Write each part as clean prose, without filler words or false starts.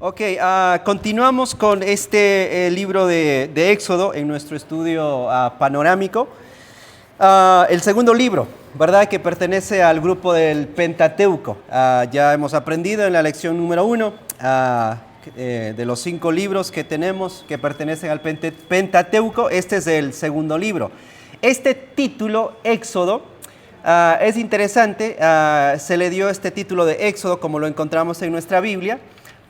Ok, continuamos con este libro de Éxodo en nuestro estudio panorámico. El segundo libro, ¿verdad? Que pertenece al grupo del Pentateuco. Ya hemos aprendido en la lección número 1 de los 5 libros que tenemos que pertenecen al Pentateuco. Este es el segundo libro. Este título, Éxodo, es interesante. Se le dio este título de Éxodo como lo encontramos en nuestra Biblia,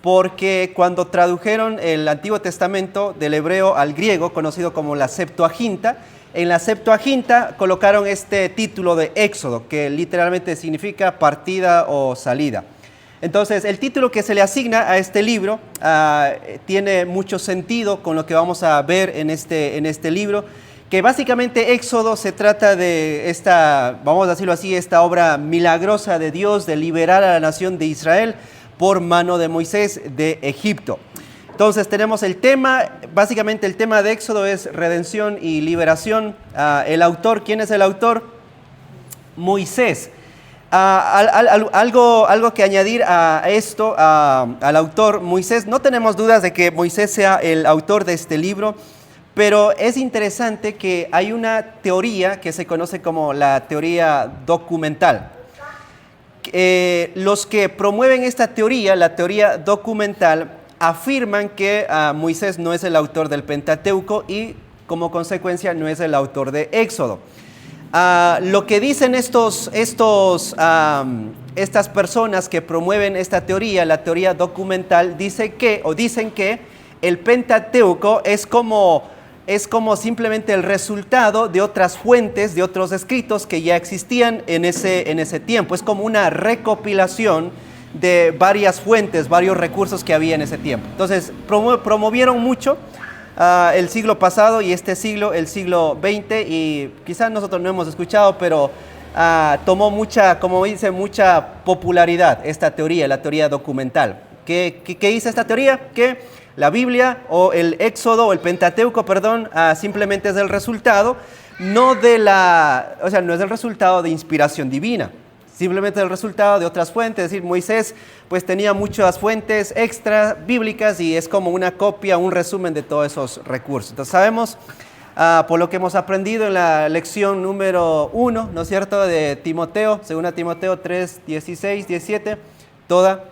porque cuando tradujeron el Antiguo Testamento del hebreo al griego, conocido como la Septuaginta, en la Septuaginta colocaron este título de Éxodo, que literalmente significa partida o salida. Entonces, el título que se le asigna a este libro tiene mucho sentido con lo que vamos a ver en este libro, que básicamente Éxodo se trata de esta, vamos a decirlo así, esta obra milagrosa de Dios de liberar a la nación de Israel por mano de Moisés de Egipto. Entonces tenemos el tema, básicamente el tema de Éxodo es redención y liberación. El autor, ¿quién es el autor? Moisés. Algo que añadir a esto, al autor Moisés. No tenemos dudas de que Moisés sea el autor de este libro, pero es interesante que hay una teoría que se conoce como la teoría documental. Los que promueven esta teoría, la teoría documental, afirman que Moisés no es el autor del Pentateuco y como consecuencia no es el autor de Éxodo. Lo que dicen estas personas que promueven esta teoría, la teoría documental, dicen que el Pentateuco es como simplemente el resultado de otras fuentes, de otros escritos que ya existían en ese tiempo. Es como una recopilación de varias fuentes, varios recursos que había en ese tiempo. Entonces, promovieron mucho el siglo pasado y este siglo, el siglo XX, y quizás nosotros no hemos escuchado, pero tomó mucha popularidad esta teoría, la teoría documental. ¿Qué dice esta teoría? Que la Biblia o el Éxodo o el Pentateuco, simplemente es el resultado, no es el resultado de inspiración divina, simplemente el resultado de otras fuentes. Es decir, Moisés pues tenía muchas fuentes extra bíblicas y es como una copia, un resumen de todos esos recursos. Entonces sabemos, por lo que hemos aprendido en la lección número 1, ¿no es cierto?, de Timoteo, 2 Timoteo 3, 16, 17, toda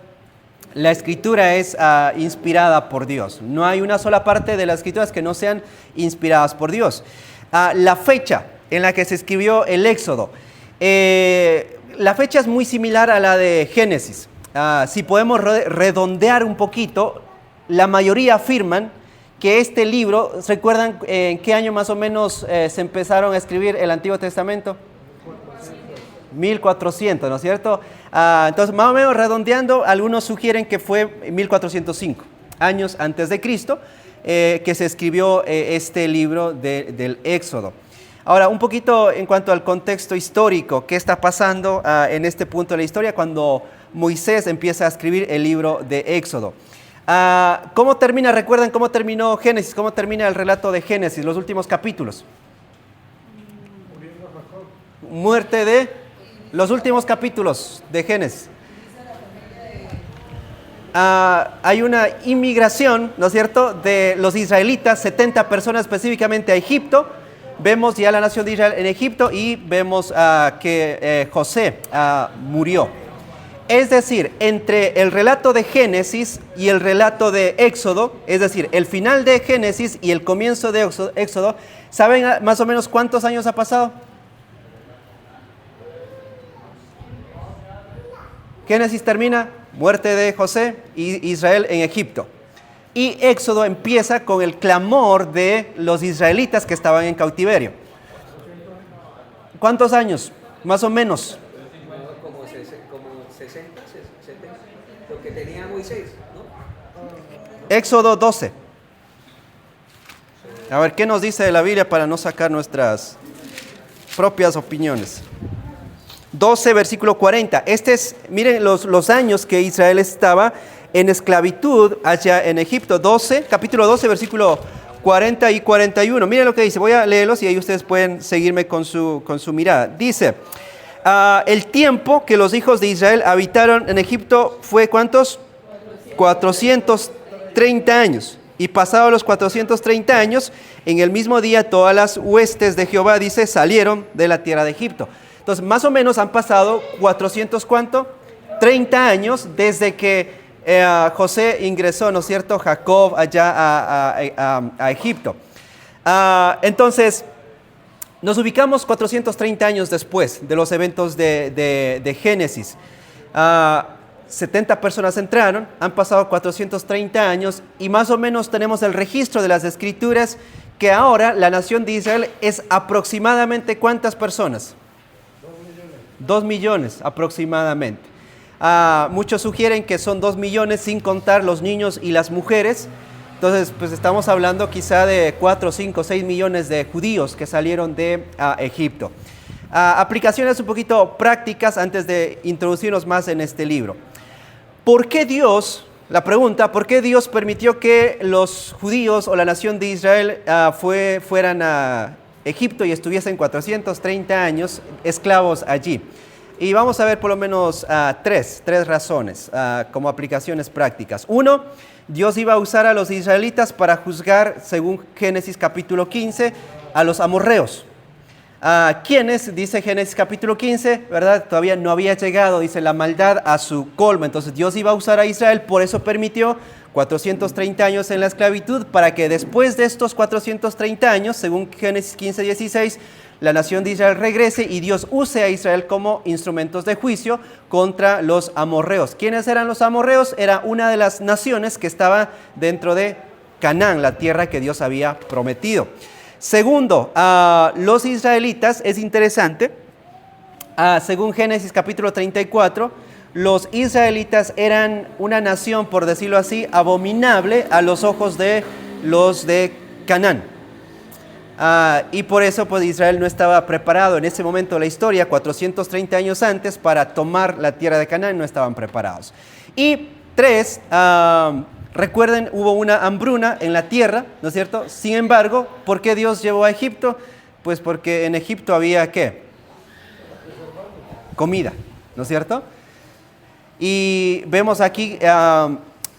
la escritura es inspirada por Dios. No hay una sola parte de las escrituras que no sean inspiradas por Dios. La fecha en la que se escribió el Éxodo, la fecha es muy similar a la de Génesis. Si podemos redondear un poquito, la mayoría afirman que este libro, ¿recuerdan en qué año más o menos se empezaron a escribir el Antiguo Testamento? 1400, ¿no es cierto? Entonces, más o menos redondeando, algunos sugieren que fue 1405, años antes de Cristo, que se escribió este libro del Éxodo. Ahora, un poquito en cuanto al contexto histórico, ¿qué está pasando en este punto de la historia cuando Moisés empieza a escribir el libro de Éxodo? ¿Cómo termina? ¿Recuerdan cómo terminó Génesis? ¿Cómo termina el relato de Génesis, los últimos capítulos? Muerte de los últimos capítulos de Génesis. Hay una inmigración, ¿no es cierto?, de los israelitas, 70 personas específicamente a Egipto. Vemos ya la nación de Israel en Egipto y vemos que José murió. Es decir, entre el relato de Génesis y el relato de Éxodo, es decir, el final de Génesis y el comienzo de Éxodo, ¿saben más o menos cuántos años ha pasado? Génesis termina, muerte de José y Israel en Egipto. Y Éxodo empieza con el clamor de los israelitas que estaban en cautiverio. ¿Cuántos años? Más o menos. Como 60, 70, lo que tenía Moisés, ¿no? Éxodo 12. A ver, ¿qué nos dice de la Biblia para no sacar nuestras propias opiniones? 12, versículo 40. Miren los años que Israel estaba en esclavitud allá en Egipto. Capítulo 12, versículo 40 y 41. Miren lo que dice. Voy a leerlos y ahí ustedes pueden seguirme con su mirada. Dice, el tiempo que los hijos de Israel habitaron en Egipto fue ¿cuántos? 430 años. Y pasados los 430 años, en el mismo día todas las huestes de Jehová, dice, salieron de la tierra de Egipto. Entonces, más o menos han pasado 400, ¿cuánto? 30 años desde que José ingresó, ¿no es cierto?, Jacob allá a Egipto. Entonces, nos ubicamos 430 años después de los eventos de Génesis. 70 personas entraron, han pasado 430 años y más o menos tenemos el registro de las escrituras que ahora la nación de Israel es aproximadamente ¿cuántas personas? 2 millones aproximadamente. Muchos sugieren que son 2 millones sin contar los niños y las mujeres. Entonces, pues estamos hablando quizá de 4, 5, 6 millones de judíos que salieron de Egipto. Aplicaciones un poquito prácticas antes de introducirnos más en este libro. ¿Por qué Dios, la pregunta, por qué Dios permitió que los judíos o la nación de Israel fueran a Egipto y estuviesen 430 años esclavos allí? Y vamos a ver por lo menos tres razones como aplicaciones prácticas. Uno, Dios iba a usar a los israelitas para juzgar, según Génesis capítulo 15, a los amorreos. ¿Quiénes? Dice Génesis capítulo 15, ¿verdad? Todavía no había llegado, dice, la maldad a su colmo. Entonces Dios iba a usar a Israel, por eso permitió 430 años en la esclavitud, para que después de estos 430 años, según Génesis 15, 16, la nación de Israel regrese y Dios use a Israel como instrumentos de juicio contra los amorreos. ¿Quiénes eran los amorreos? Era una de las naciones que estaba dentro de Canaán, la tierra que Dios había prometido. Segundo, los israelitas, es interesante, según Génesis capítulo 34, los israelitas eran una nación, por decirlo así, abominable a los ojos de los de Canaán. Y por eso pues Israel no estaba preparado en ese momento de la historia, 430 años antes, para tomar la tierra de Canaán, no estaban preparados. Y tres, recuerden, hubo una hambruna en la tierra, ¿no es cierto? Sin embargo, ¿por qué Dios llevó a Egipto? Pues porque en Egipto había, ¿qué? Comida, ¿no es cierto? Y vemos aquí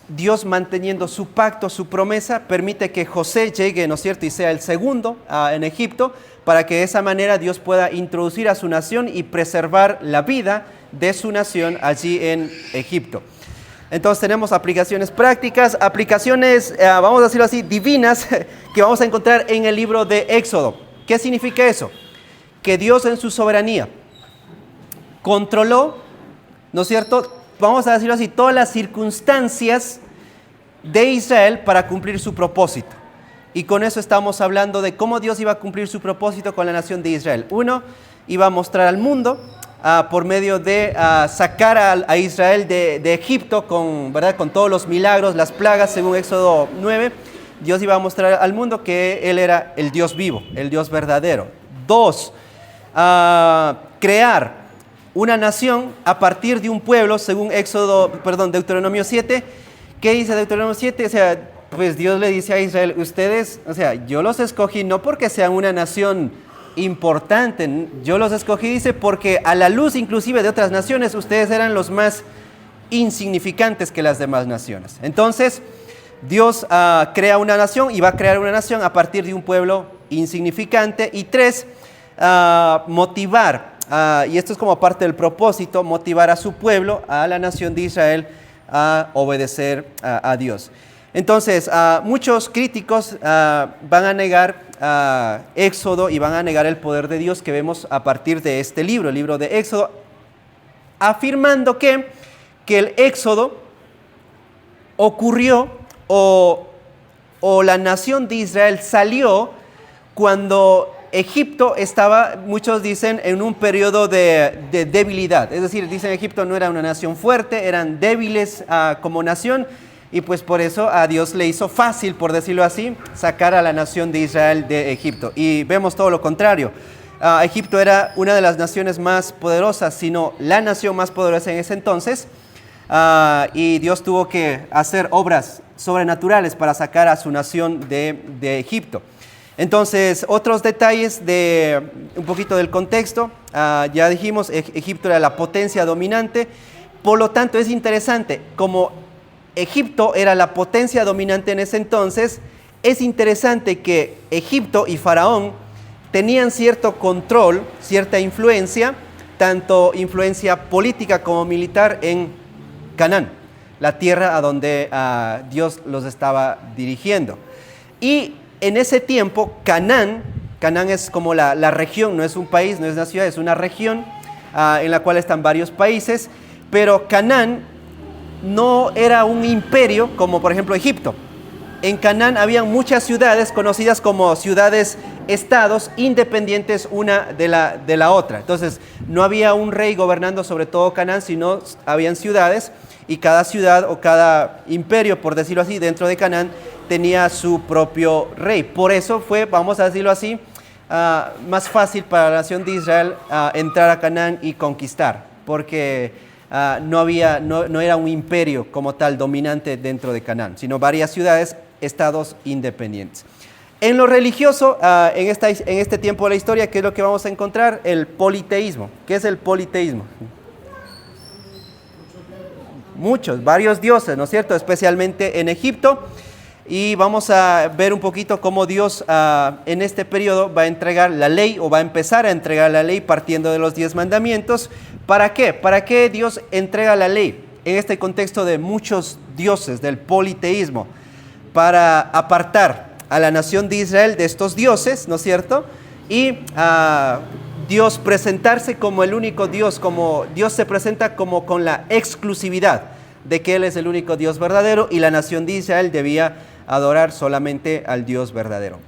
Dios manteniendo su pacto, su promesa, permite que José llegue, ¿no es cierto?, y sea el segundo en Egipto, para que de esa manera Dios pueda introducir a su nación y preservar la vida de su nación allí en Egipto. Entonces tenemos aplicaciones prácticas, aplicaciones, vamos a decirlo así, divinas, que vamos a encontrar en el libro de Éxodo. ¿Qué significa eso? Que Dios en su soberanía controló, ¿no es cierto?, vamos a decirlo así, todas las circunstancias de Israel para cumplir su propósito. Y con eso estamos hablando de cómo Dios iba a cumplir su propósito con la nación de Israel. Uno, iba a mostrar al mundo por medio de sacar a Israel de Egipto ¿verdad? Con todos los milagros, las plagas, según Éxodo 9. Dios iba a mostrar al mundo que Él era el Dios vivo, el Dios verdadero. Dos, crear una nación a partir de un pueblo, según Deuteronomio 7. ¿Qué dice Deuteronomio 7? O sea, pues Dios le dice a Israel, ustedes, o sea, yo los escogí no porque sean una nación importante, yo los escogí, dice, porque a la luz inclusive de otras naciones, ustedes eran los más insignificantes que las demás naciones. Entonces, Dios crea una nación y va a crear una nación a partir de un pueblo insignificante. Y tres, motivar, y esto es como parte del propósito, motivar a su pueblo, a la nación de Israel, a obedecer a Dios. Entonces, muchos críticos van a negar Éxodo y van a negar el poder de Dios que vemos a partir de este libro, el libro de Éxodo, afirmando que el Éxodo ocurrió o la nación de Israel salió cuando Egipto estaba, muchos dicen, en un periodo de debilidad. Es decir, dicen Egipto no era una nación fuerte, eran débiles como nación, y pues por eso a Dios le hizo fácil, por decirlo así, sacar a la nación de Israel de Egipto. Y vemos todo lo contrario. Egipto era una de las naciones más poderosas, sino la nación más poderosa en ese entonces, y Dios tuvo que hacer obras sobrenaturales para sacar a su nación de Egipto. Entonces, otros detalles de un poquito del contexto, ya dijimos, Egipto era la potencia dominante, por lo tanto es interesante, como Egipto era la potencia dominante en ese entonces, es interesante que Egipto y Faraón tenían cierto control, cierta influencia, tanto influencia política como militar en Canaán, la tierra a donde Dios los estaba dirigiendo. Y en ese tiempo, Canaán es como la región, no es un país, no es una ciudad, es una región en la cual están varios países, pero Canaán no era un imperio como por ejemplo Egipto. En Canaán había muchas ciudades conocidas como ciudades-estados independientes una de la otra. Entonces, no había un rey gobernando sobre todo Canaán, sino habían ciudades y cada ciudad o cada imperio, por decirlo así, dentro de Canaán tenía su propio rey. Por eso fue, vamos a decirlo así, más fácil para la nación de Israel entrar a Canaán y conquistar, porque no era un imperio como tal dominante dentro de Canaán, sino varias ciudades, estados independientes. En lo religioso, en este tiempo de la historia, ¿qué es lo que vamos a encontrar? El politeísmo. ¿Qué es el politeísmo? Varios dioses, ¿no es cierto? Especialmente en Egipto. Y vamos a ver un poquito cómo Dios en este periodo va a entregar la ley o va a empezar a entregar la ley partiendo de los 10 mandamientos. ¿Para qué? ¿Para qué Dios entrega la ley? En este contexto de muchos dioses, del politeísmo, para apartar a la nación de Israel de estos dioses, ¿no es cierto? Y Dios presentarse como el único Dios, como Dios se presenta como con la exclusividad de que Él es el único Dios verdadero y la nación de Israel debía adorar solamente al Dios verdadero.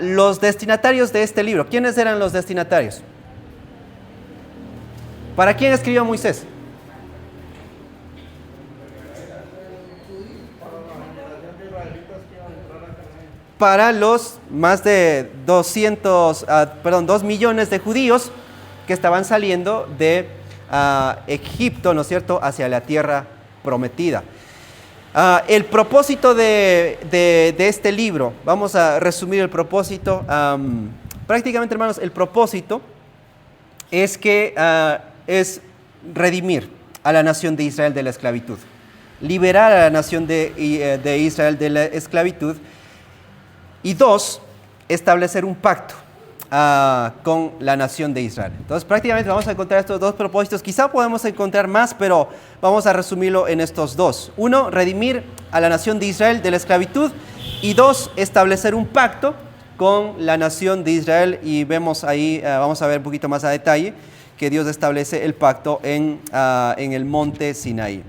Los destinatarios de este libro, ¿quiénes eran los destinatarios? ¿Para quién escribió Moisés? Para los más de 2 millones de judíos que estaban saliendo de Egipto, ¿no es cierto?, hacia la tierra prometida. El propósito de este libro, vamos a resumir el propósito. Prácticamente, hermanos, el propósito es que es redimir a la nación de Israel de la esclavitud, liberar a la nación de Israel de la esclavitud. Y 2, establecer un pacto con la nación de Israel. Entonces, prácticamente vamos a encontrar estos 2 propósitos. Quizá podemos encontrar más, pero vamos a resumirlo en estos 2. 1, redimir a la nación de Israel de la esclavitud. Y 2, establecer un pacto con la nación de Israel. Y vemos ahí, vamos a ver un poquito más a detalle, que Dios establece el pacto en el monte Sinaí.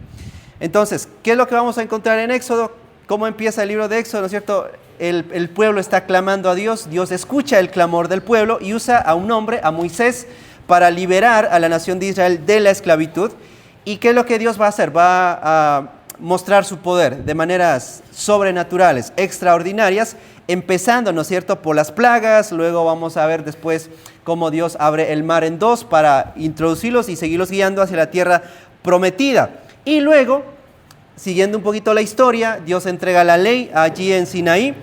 Entonces, ¿qué es lo que vamos a encontrar en Éxodo? ¿Cómo empieza el libro de Éxodo? ¿No es cierto? El pueblo está clamando a Dios, Dios escucha el clamor del pueblo y usa a un hombre, a Moisés, para liberar a la nación de Israel de la esclavitud. ¿Y qué es lo que Dios va a hacer? Va a mostrar su poder de maneras sobrenaturales, extraordinarias, empezando, ¿no es cierto?, por las plagas. Luego vamos a ver después cómo Dios abre el mar en 2 para introducirlos y seguirlos guiando hacia la tierra prometida. Y luego, siguiendo un poquito la historia, Dios entrega la ley allí en Sinaí.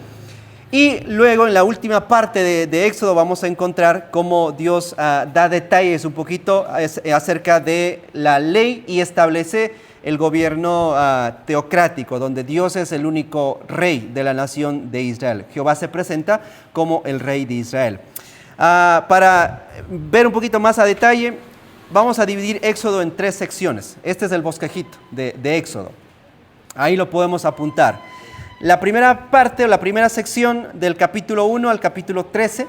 Y luego en la última parte de Éxodo vamos a encontrar cómo Dios da detalles un poquito acerca de la ley y establece el gobierno teocrático, donde Dios es el único rey de la nación de Israel. Jehová se presenta como el rey de Israel. Para ver un poquito más a detalle, vamos a dividir Éxodo en 3 secciones. Este es el bosquejito de Éxodo. Ahí lo podemos apuntar. La primera parte o la primera sección del capítulo 1 al capítulo 13.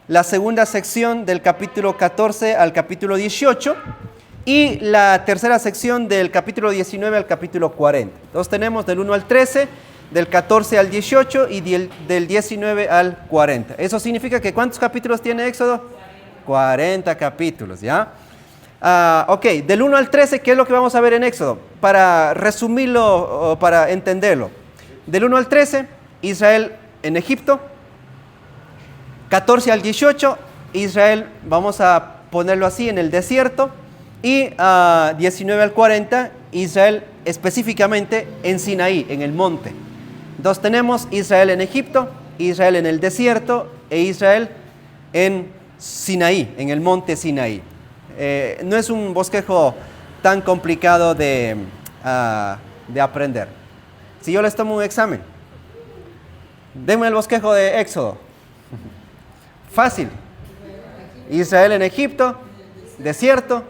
La segunda sección del capítulo 14 al capítulo 18. Y la tercera sección del capítulo 19 al capítulo 40. Entonces tenemos del 1 al 13, del 14 al 18 y del 19 al 40. Eso significa que ¿cuántos capítulos tiene Éxodo? 40 capítulos, ¿ya? Ok, del 1 al 13, ¿qué es lo que vamos a ver en Éxodo? Para resumirlo o para entenderlo. Del 1 al 13, Israel en Egipto. 14 al 18, Israel, vamos a ponerlo así, en el desierto. Y 19 al 40, Israel específicamente en Sinaí, en el monte. Entonces tenemos Israel en Egipto, Israel en el desierto e Israel en Sinaí, en el monte Sinaí. No es un bosquejo tan complicado de de aprender. Si yo les tomo un examen, denme el bosquejo de Éxodo. Fácil. Israel en Egipto, desierto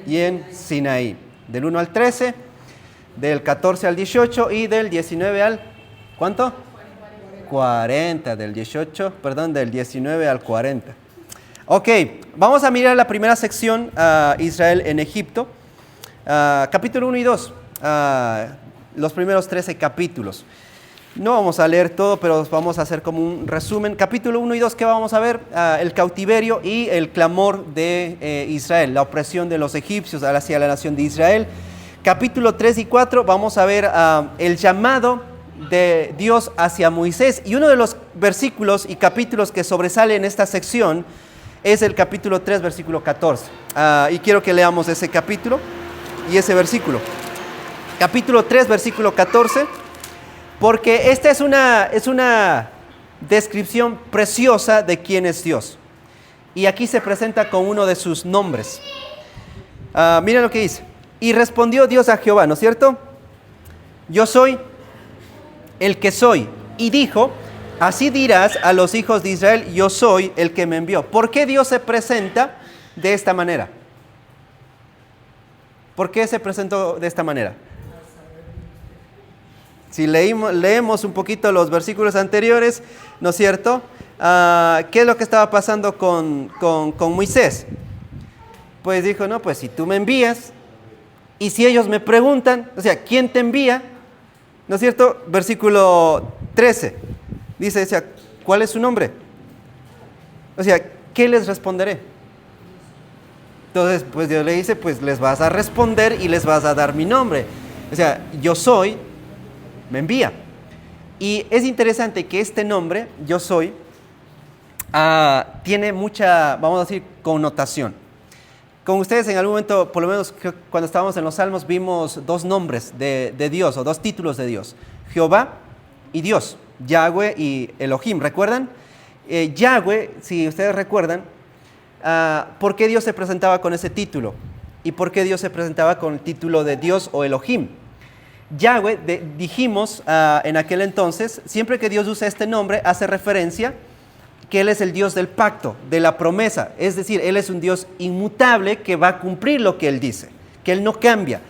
y en Sinaí. Del 1 al 13, del 14 al 18 y del 19 al... ¿Cuánto? 40, del 19 al 40. Ok, vamos a mirar la primera sección, Israel en Egipto, capítulo 1 y 2, los primeros 13 capítulos. No vamos a leer todo, pero vamos a hacer como un resumen. Capítulo 1 y 2, ¿qué vamos a ver? El cautiverio y el clamor de Israel, la opresión de los egipcios hacia la nación de Israel. Capítulo 3 y 4, vamos a ver el llamado de Dios hacia Moisés. Y uno de los versículos y capítulos que sobresale en esta sección es el capítulo 3, versículo 14. Y quiero que leamos ese capítulo y ese versículo. Capítulo 3, versículo 14. Porque esta es una descripción preciosa de quién es Dios. Y aquí se presenta con uno de sus nombres. Miren lo que dice. Y respondió Dios a Jehová, ¿no es cierto? Yo soy el que soy. Y dijo, así dirás a los hijos de Israel, yo soy el que me envió. ¿Por qué Dios se presenta de esta manera? ¿Por qué se presentó de esta manera? Si leemos un poquito los versículos anteriores, ¿no es cierto? ¿Qué es lo que estaba pasando con Moisés? Pues dijo, no, pues si tú me envías, y si ellos me preguntan, o sea, ¿quién te envía? ¿No es cierto? Versículo 13, dice, o sea, ¿cuál es su nombre? O sea, ¿qué les responderé? Entonces, pues Dios le dice, pues les vas a responder y les vas a dar mi nombre. O sea, yo soy, me envía. Y es interesante que este nombre, yo soy, tiene mucha, vamos a decir, connotación. Con ustedes en algún momento, por lo menos cuando estábamos en los Salmos, vimos dos nombres de Dios, o dos títulos de Dios. Jehová y Dios, Yahweh y Elohim. ¿Recuerdan? Yahweh, si ustedes recuerdan, ¿por qué Dios se presentaba con ese título? ¿Y por qué Dios se presentaba con el título de Dios o Elohim? Yahweh, dijimos en aquel entonces, siempre que Dios usa este nombre, hace referencia que Él es el Dios del pacto, de la promesa. Es decir, Él es un Dios inmutable que va a cumplir lo que Él dice, que Él no cambia.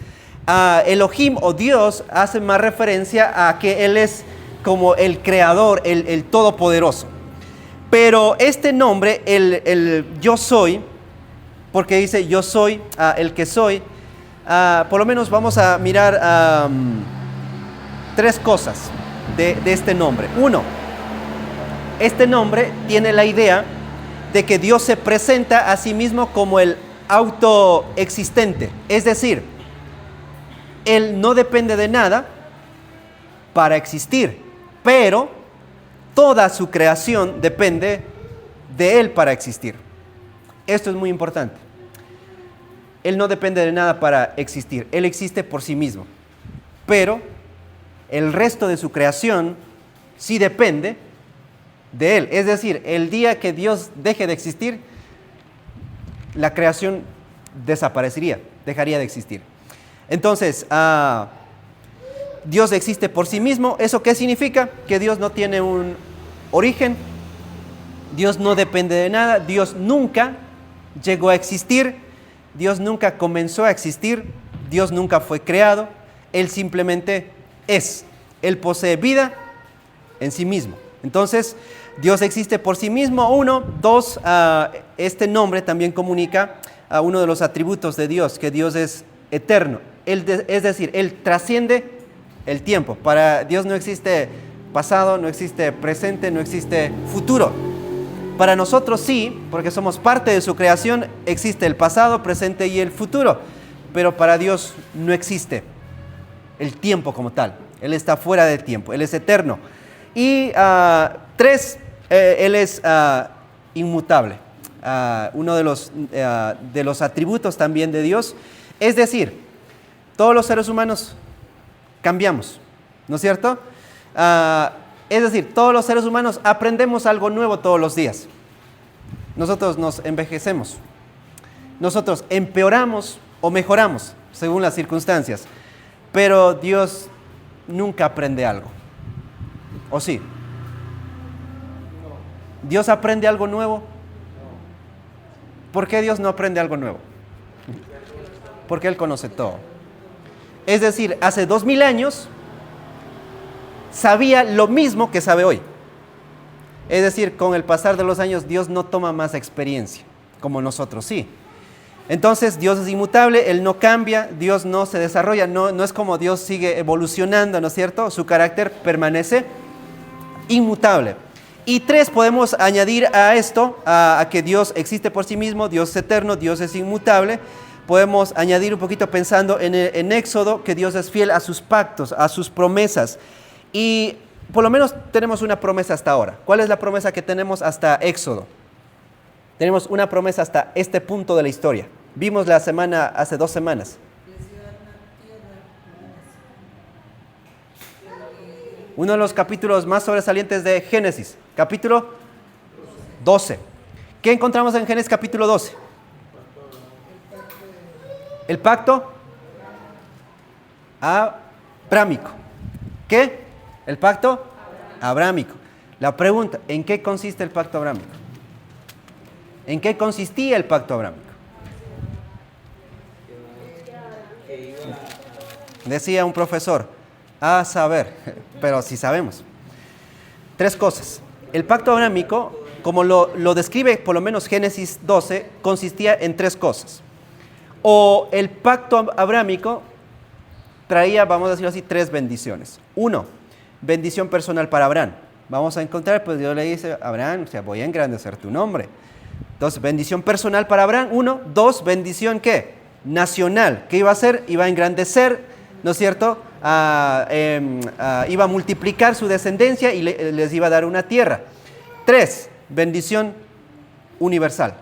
Elohim o Dios hace más referencia a que Él es como el creador, el todopoderoso. Pero este nombre, el yo soy, porque dice yo soy el que soy, por lo menos vamos a mirar tres cosas de este nombre. Uno, este nombre tiene la idea de que Dios se presenta a sí mismo como el autoexistente. Es decir, Él no depende de nada para existir, pero toda su creación depende de Él para existir. Esto es muy importante. Él no depende de nada para existir. Él existe por sí mismo. Pero el resto de su creación sí depende de Él. Es decir, el día que Dios deje de existir, la creación desaparecería, dejaría de existir. Entonces, Dios existe por sí mismo. ¿Eso qué significa? Que Dios no tiene un origen. Dios no depende de nada. Dios nunca llegó a existir. Dios nunca comenzó a existir. Dios nunca fue creado. Él simplemente es. Él posee vida en sí mismo. Entonces, Dios existe por sí mismo, uno. Dos, este nombre también comunica a uno de los atributos de Dios, que Dios es eterno. Es decir, Él trasciende el tiempo. Para Dios no existe pasado, no existe presente, no existe futuro. Para nosotros sí, porque somos parte de su creación, existe el pasado, presente y el futuro. Pero para Dios no existe el tiempo como tal. Él está fuera del tiempo, Él es eterno. Y tres, Él es inmutable. Uno de los atributos también de Dios. Es decir, todos los seres humanos cambiamos, ¿no es cierto? Es decir, todos los seres humanos aprendemos algo nuevo todos los días. Nosotros nos envejecemos. Nosotros empeoramos o mejoramos según las circunstancias. pero Dios nunca aprende algo. ¿O sí? ¿Dios aprende algo nuevo? ¿Por qué Dios no aprende algo nuevo? Porque Él conoce todo. Es decir, hace 2000 años sabía lo mismo que sabe hoy. Es decir, con el pasar de los años Dios no toma más experiencia, como nosotros sí. Entonces Dios es inmutable, Él no cambia, Dios no se desarrolla, no es como Dios sigue evolucionando, ¿no es cierto? Su carácter permanece inmutable. Y 3, podemos añadir a esto, a que Dios existe por sí mismo, Dios es eterno, Dios es inmutable. Podemos añadir un poquito pensando en Éxodo, que Dios es fiel a sus pactos, a sus promesas. Y por lo menos tenemos una promesa hasta ahora. ¿Cuál es la promesa que tenemos hasta Éxodo? Tenemos una promesa hasta este punto de la historia. Vimos hace 2 semanas. Uno de los capítulos más sobresalientes de Génesis, capítulo 12. ¿Qué encontramos en Génesis capítulo 12? El pacto abrámico. ¿Qué? El pacto abrámico. La pregunta, ¿en qué consiste el pacto abrámico? ¿En qué consistía el pacto abrámico? Decía un profesor, a saber, pero sí sabemos. 3 cosas. El pacto abrámico, como lo describe por lo menos Génesis 12, consistía en 3 cosas. O el pacto abrámico traía, vamos a decirlo así, 3 bendiciones. 1, bendición personal para Abraham. Vamos a encontrar, pues Dios le dice a Abraham, o sea, voy a engrandecer tu nombre. Entonces, bendición personal para Abraham, 1. 2, bendición ¿qué? Nacional. ¿Qué iba a hacer? Iba a engrandecer, ¿no es cierto? Iba a multiplicar su descendencia y les iba a dar una tierra. 3, bendición universal.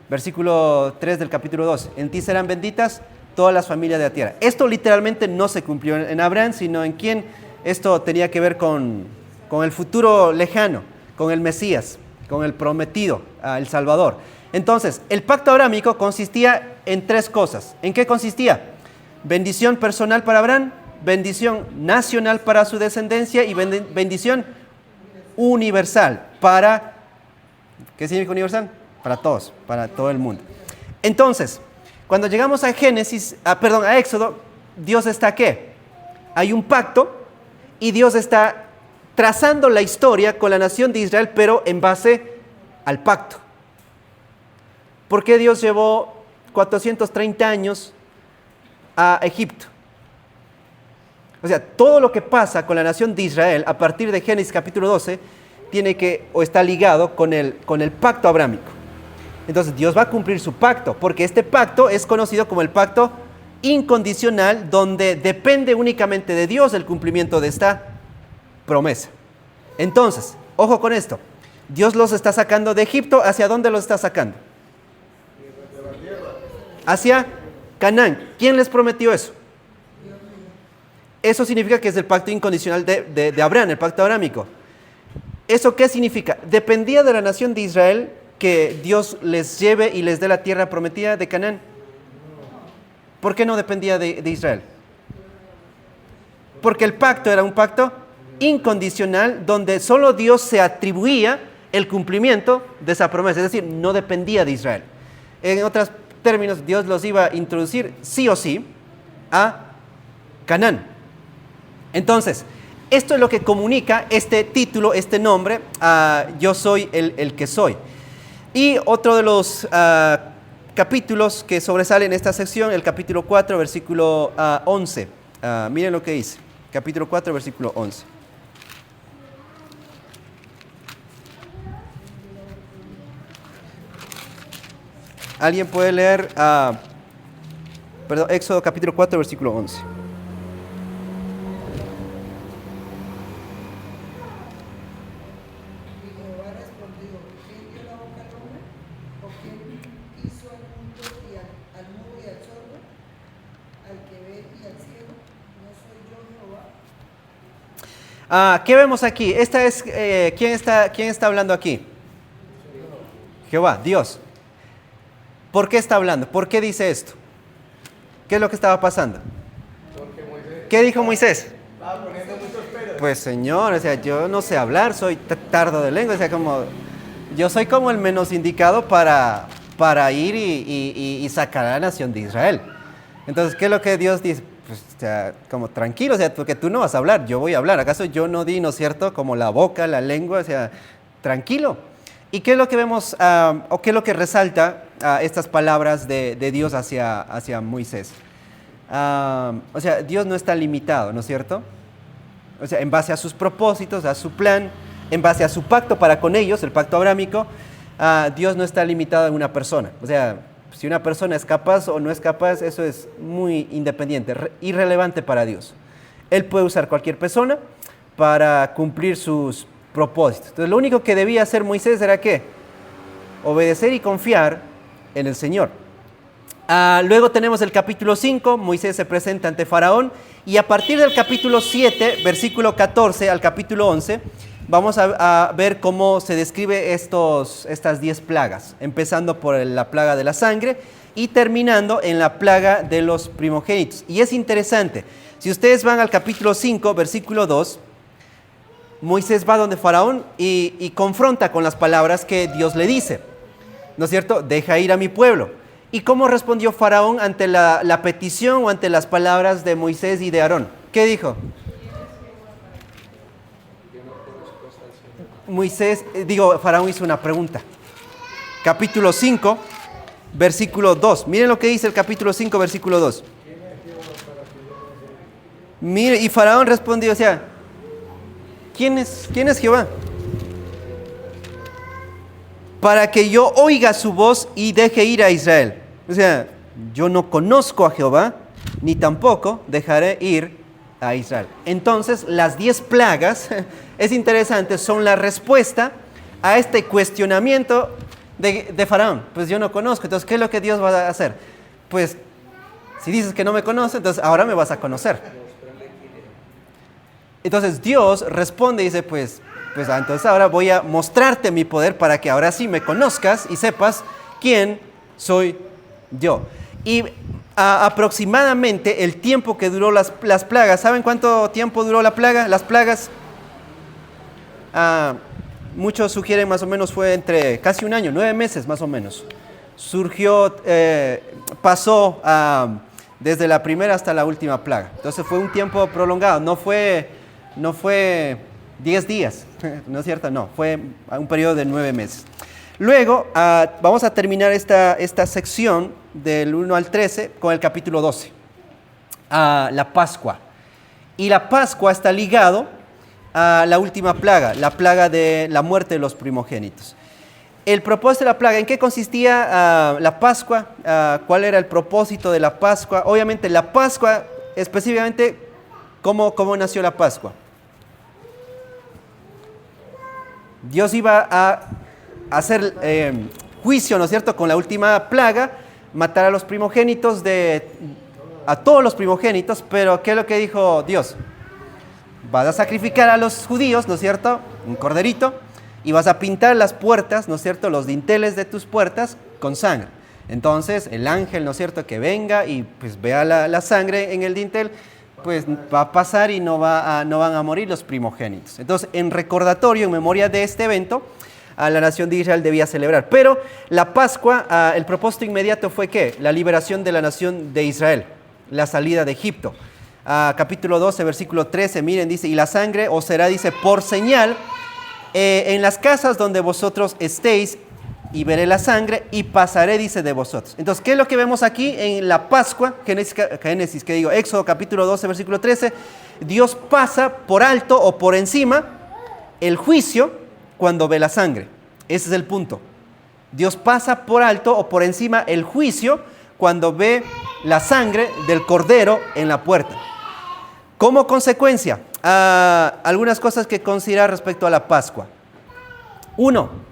Versículo 3 del capítulo 2. En ti serán benditas todas las familias de la tierra. Esto literalmente no se cumplió en Abraham, sino en quien esto tenía que ver con el futuro lejano, con el Mesías, con el prometido, el Salvador. Entonces, el pacto abrámico consistía en 3 cosas. ¿En qué consistía? Bendición personal para Abraham, bendición nacional para su descendencia y bendición universal para... ¿Qué significa universal? Para todos, para todo el mundo. Entonces, cuando llegamos a a Éxodo, Dios está ¿qué? Hay un pacto y Dios está trazando la historia con la nación de Israel, pero en base al pacto. ¿Por qué Dios llevó 430 años a Egipto? O sea, todo lo que pasa con la nación de Israel a partir de Génesis capítulo 12 está ligado con el pacto abrámico. Entonces Dios va a cumplir su pacto, porque este pacto es conocido como el pacto incondicional, donde depende únicamente de Dios el cumplimiento de esta promesa. Entonces, ojo con esto, Dios los está sacando de Egipto. ¿Hacia dónde los está sacando? Hacia Canaán. ¿Quién les prometió eso? Eso significa que es el pacto incondicional de Abraham, el pacto abrámico. ¿Eso qué significa? Dependía de la nación de Israel que Dios les lleve y les dé la tierra prometida de Canaán. ¿Por qué no dependía de Israel? Porque el pacto era un pacto incondicional donde solo Dios se atribuía el cumplimiento de esa promesa, es decir, no dependía de Israel. En otros términos, Dios los iba a introducir sí o sí a Canaán. Entonces, esto es lo que comunica este título, este nombre, yo soy el que soy. Y otro de los capítulos que sobresale en esta sección, el capítulo 4, versículo 11. Miren lo que dice, capítulo 4, versículo 11. ¿Alguien puede leer Éxodo capítulo 4, versículo 11? ¿Qué vemos aquí? ¿Quién está hablando aquí? Jehová, Dios. ¿Por qué está hablando? ¿Por qué dice esto? ¿Qué es lo que estaba pasando? Porque Moisés ¿Qué dijo Moisés? Pues Señor, o sea, yo no sé hablar, soy tardo de lengua, o sea, como yo soy como el menos indicado para ir y sacar a la nación de Israel. Entonces, ¿qué es lo que Dios dice? Pues, o sea, como tranquilo, o sea, porque tú no vas a hablar, yo voy a hablar. ¿Acaso yo no di, no es cierto, como la boca, la lengua? O sea, tranquilo. ¿Y qué es lo que vemos, o qué es lo que resalta estas palabras de Dios hacia Moisés? O sea, Dios no está limitado, ¿no es cierto? O sea, en base a sus propósitos, a su plan, en base a su pacto para con ellos, el pacto abrámico, Dios no está limitado en una persona. O sea, si una persona es capaz o no es capaz, eso es muy independiente, irrelevante para Dios. Él puede usar cualquier persona para cumplir sus propósitos. Entonces, lo único que debía hacer Moisés era ¿qué? Obedecer y confiar en el Señor. Luego tenemos el capítulo 5, Moisés se presenta ante Faraón, y a partir del capítulo 7, versículo 14 al capítulo 11, vamos a ver cómo se describe estas 10 plagas, empezando por la plaga de la sangre y terminando en la plaga de los primogénitos. Y es interesante, si ustedes van al capítulo 5, versículo 2, Moisés va donde Faraón y confronta con las palabras que Dios le dice, ¿no es cierto? Deja ir a mi pueblo. ¿Y cómo respondió Faraón ante la petición o ante las palabras de Moisés y de Aarón? ¿Qué dijo? Faraón hizo una pregunta. Capítulo 5, versículo 2. Miren lo que dice el capítulo 5, versículo 2. Mire, y Faraón respondió, o sea, ¿quién es Jehová? Para que yo oiga su voz y deje ir a Israel. O sea, yo no conozco a Jehová, ni tampoco dejaré ir a Israel. Entonces, las 10 plagas, es interesante, son la respuesta a este cuestionamiento de Faraón. Pues yo no conozco, entonces, ¿qué es lo que Dios va a hacer? Pues, si dices que no me conoces, entonces ahora me vas a conocer. Entonces, Dios responde y dice, pues entonces ahora voy a mostrarte mi poder para que ahora sí me conozcas y sepas quién soy yo. Y aproximadamente el tiempo que duró las plagas, ¿saben cuánto tiempo duró la plaga? Las plagas, muchos sugieren más o menos fue entre casi un año, 9 meses más o menos. Pasó desde la primera hasta la última plaga. Entonces fue un tiempo prolongado, no fue 10 días, ¿no es cierto? No, fue un periodo de 9 meses. Luego, vamos a terminar esta sección del 1 al 13 con el capítulo 12, la Pascua. Y la Pascua está ligado a la última plaga, la plaga de la muerte de los primogénitos. El propósito de la plaga, ¿en qué consistía la Pascua? ¿Cuál era el propósito de la Pascua? Obviamente la Pascua, específicamente, ¿cómo nació la Pascua? Dios iba a hacer juicio, ¿no es cierto?, con la última plaga, matar a los primogénitos, a todos los primogénitos, pero ¿qué es lo que dijo Dios? Vas a sacrificar a los judíos, ¿no es cierto?, un corderito, y vas a pintar las puertas, ¿no es cierto?, los dinteles de tus puertas con sangre. Entonces el ángel, ¿no es cierto?, que venga y pues vea la sangre en el dintel, pues va a pasar y no van a morir los primogénitos. Entonces, en recordatorio, en memoria de este evento, la nación de Israel debía celebrar. Pero la Pascua, el propósito inmediato fue ¿qué? La liberación de la nación de Israel, la salida de Egipto. Capítulo 12, versículo 13, miren, dice, y la sangre os será, dice, por señal en las casas donde vosotros estéis, y veré la sangre y pasaré, dice, de vosotros. Entonces, ¿qué es lo que vemos aquí en la Pascua? Éxodo capítulo 12, versículo 13. Dios pasa por alto o por encima el juicio cuando ve la sangre. Ese es el punto. Dios pasa por alto o por encima el juicio cuando ve la sangre del cordero en la puerta. Como consecuencia, algunas cosas que considerar respecto a la Pascua. 1.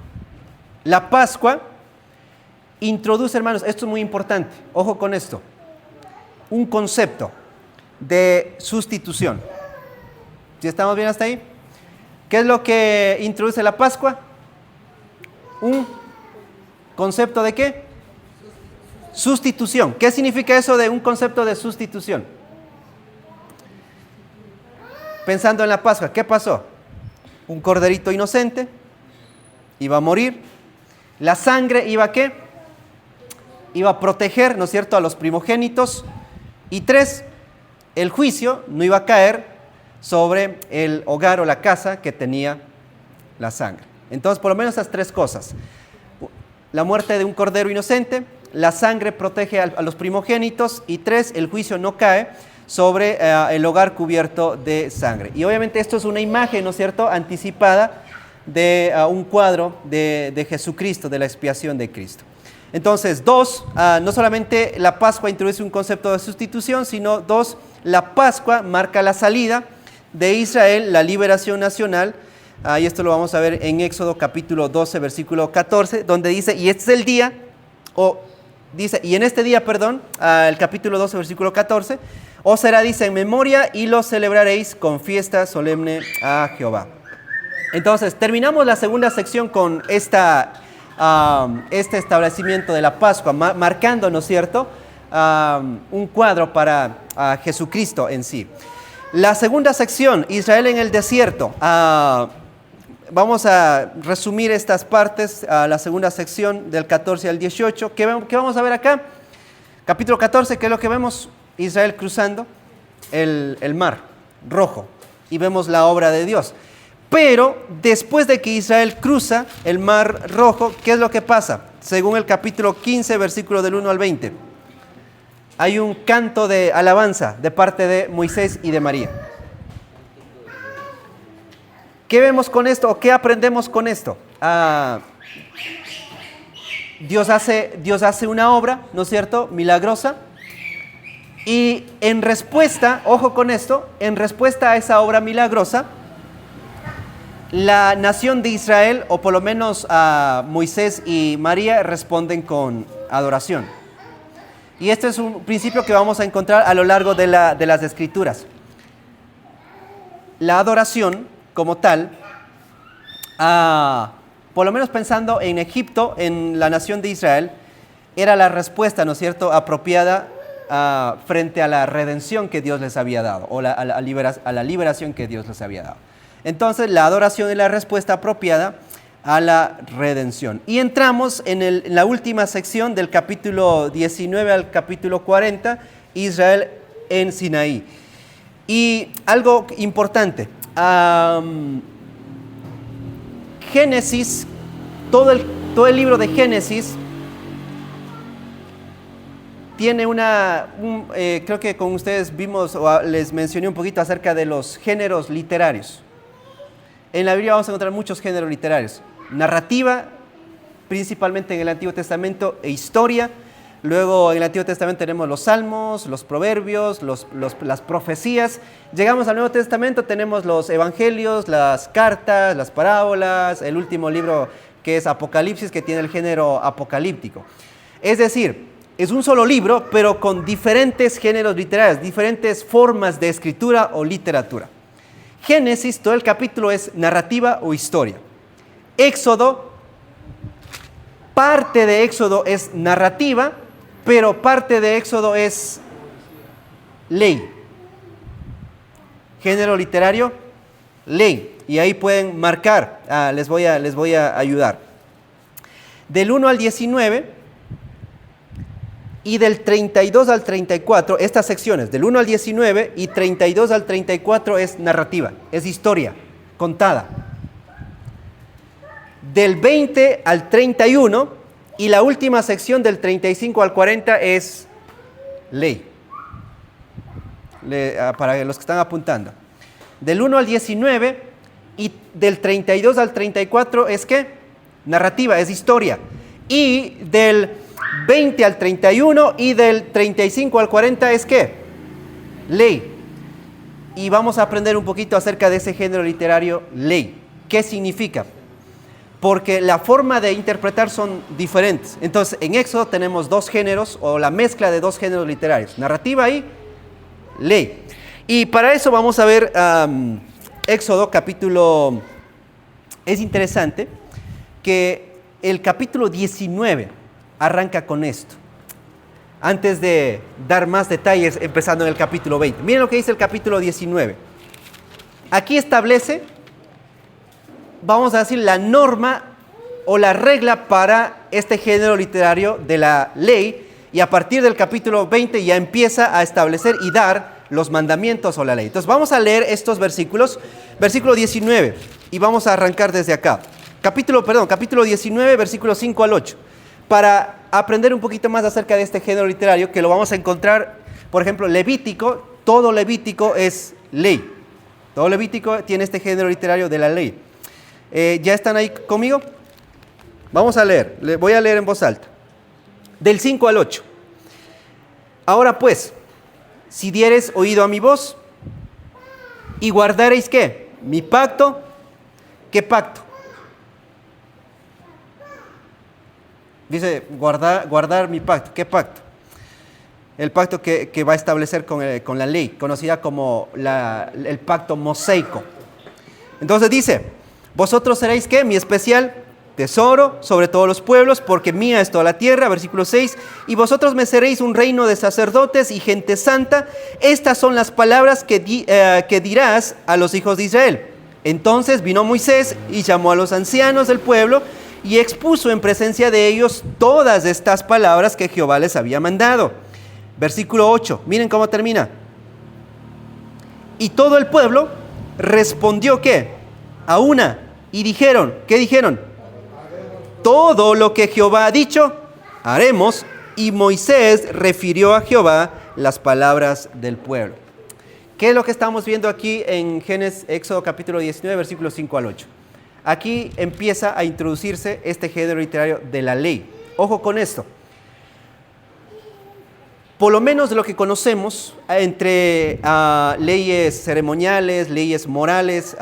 La Pascua introduce, hermanos, esto es muy importante, ojo con esto, un concepto de sustitución. ¿Sí estamos bien hasta ahí? ¿Qué es lo que introduce la Pascua? Un concepto de ¿qué? Sustitución. ¿Qué significa eso de un concepto de sustitución? pensando en la Pascua, ¿qué pasó? Un corderito inocente iba a morir. La sangre iba a ¿qué? Iba a proteger, ¿no es cierto?, a los primogénitos. Y 3, el juicio no iba a caer sobre el hogar o la casa que tenía la sangre. Entonces, por lo menos esas 3 cosas. La muerte de un cordero inocente, la sangre protege a los primogénitos y 3, el juicio no cae sobre el hogar cubierto de sangre. Y obviamente esto es una imagen, ¿no es cierto?, anticipada de un cuadro de Jesucristo, de la expiación de Cristo. Entonces, 2, no solamente la Pascua introduce un concepto de sustitución, sino 2, la Pascua marca la salida de Israel, la liberación nacional. Y esto lo vamos a ver en Éxodo capítulo 12, versículo 14, donde dice, y este es el día, y en este día, el capítulo 12, versículo 14, os será, dice, en memoria y lo celebraréis con fiesta solemne a Jehová. Entonces, terminamos la segunda sección con este establecimiento de la Pascua, marcando, ¿no es cierto?, un cuadro para Jesucristo en sí. La segunda sección, Israel en el desierto. Vamos a resumir estas partes, la segunda sección del 14 al 18. ¿Qué vamos a ver acá? Capítulo 14, ¿qué es lo que vemos? Israel cruzando el mar rojo y vemos la obra de Dios. Pero después de que Israel cruza el mar rojo, ¿qué es lo que pasa? Según el capítulo 15, versículo del 1 al 20. Hay un canto de alabanza de parte de Moisés y de María. ¿Qué vemos con esto o qué aprendemos con esto? Dios hace una obra, ¿no es cierto?, milagrosa. Y en respuesta, ojo con esto, en respuesta a esa obra milagrosa, la nación de Israel, o por lo menos Moisés y María, responden con adoración. Y este es un principio que vamos a encontrar a lo largo de las Escrituras. La adoración, como tal, por lo menos pensando en Egipto, en la nación de Israel, era la respuesta, ¿no es cierto?, apropiada frente a la redención que Dios les había dado, o a la liberación que Dios les había dado. Entonces, la adoración es la respuesta apropiada a la redención. Y entramos en la última sección del capítulo 19 al capítulo 40, Israel en Sinaí. Y algo importante, Génesis, todo el libro de Génesis tiene creo que con ustedes vimos o les mencioné un poquito acerca de los géneros literarios. En la Biblia vamos a encontrar muchos géneros literarios. Narrativa, principalmente en el Antiguo Testamento, e historia. Luego en el Antiguo Testamento tenemos los salmos, los proverbios, las profecías. Llegamos al Nuevo Testamento, tenemos los evangelios, las cartas, las parábolas, el último libro que es Apocalipsis, que tiene el género apocalíptico. Es decir, es un solo libro, pero con diferentes géneros literarios, diferentes formas de escritura o literatura. Génesis, todo el capítulo es narrativa o historia. Éxodo, parte de Éxodo es narrativa, pero parte de Éxodo es ley. Género literario, ley. Y ahí pueden marcar, les voy a ayudar. Del 1 al 19 y del 32 al 34, estas secciones, del 1 al 19 y 32 al 34 es narrativa, es historia contada. Del 20 al 31 y la última sección del 35 al 40 es ley. Para los que están apuntando. Del 1 al 19 y del 32 al 34 es ¿qué? Narrativa, es historia. Y del 20 al 31 y del 35 al 40 es ¿qué? Ley. Y vamos a aprender un poquito acerca de ese género literario, ley. ¿Qué significa? Porque la forma de interpretar son diferentes. Entonces, en Éxodo tenemos dos géneros, o la mezcla de dos géneros literarios, narrativa y ley. Y para eso vamos a ver Éxodo capítulo... Es interesante que el capítulo 19 arranca con esto. Antes de dar más detalles, empezando en el capítulo 20. Miren lo que dice el capítulo 19. aquí establece, vamos a decir, la norma o la regla para este género literario de la ley, y a partir del capítulo 20 ya empieza a establecer y dar los mandamientos o la ley. Entonces vamos a leer estos versículos, versículo 19, y vamos a arrancar desde acá. Capítulo 19, versículos 5 al 8, para aprender un poquito más acerca de este género literario, que lo vamos a encontrar, por ejemplo, Levítico. Todo Levítico es ley. Todo Levítico tiene este género literario de la ley. ¿Ya están ahí conmigo? Vamos a leer. Voy a leer en voz alta. Del 5 al 8. Ahora pues, si diereis oído a mi voz y guardareis ¿qué? Mi pacto. ¿Qué pacto? Dice guardar mi pacto. ¿Qué pacto? El pacto que va a establecer con la ley, conocida como el pacto mosaico. Entonces dice, vosotros seréis ¿qué? Mi especial tesoro sobre todos los pueblos, porque mía es toda la tierra. Versículo 6, y vosotros me seréis un reino de sacerdotes y gente santa. Estas son las palabras que dirás a los hijos de Israel. Entonces vino Moisés y llamó a los ancianos del pueblo y expuso en presencia de ellos todas estas palabras que Jehová les había mandado. Versículo 8, miren cómo termina. Y todo el pueblo respondió ¿qué? A una, y dijeron, ¿qué dijeron? Todo lo que Jehová ha dicho, haremos. Y Moisés refirió a Jehová las palabras del pueblo. ¿Qué es lo que estamos viendo aquí en Éxodo capítulo 19, versículos 5 al 8? Aquí empieza a introducirse este género literario de la ley. Ojo con esto. Por lo menos de lo que conocemos, entre leyes ceremoniales, leyes morales,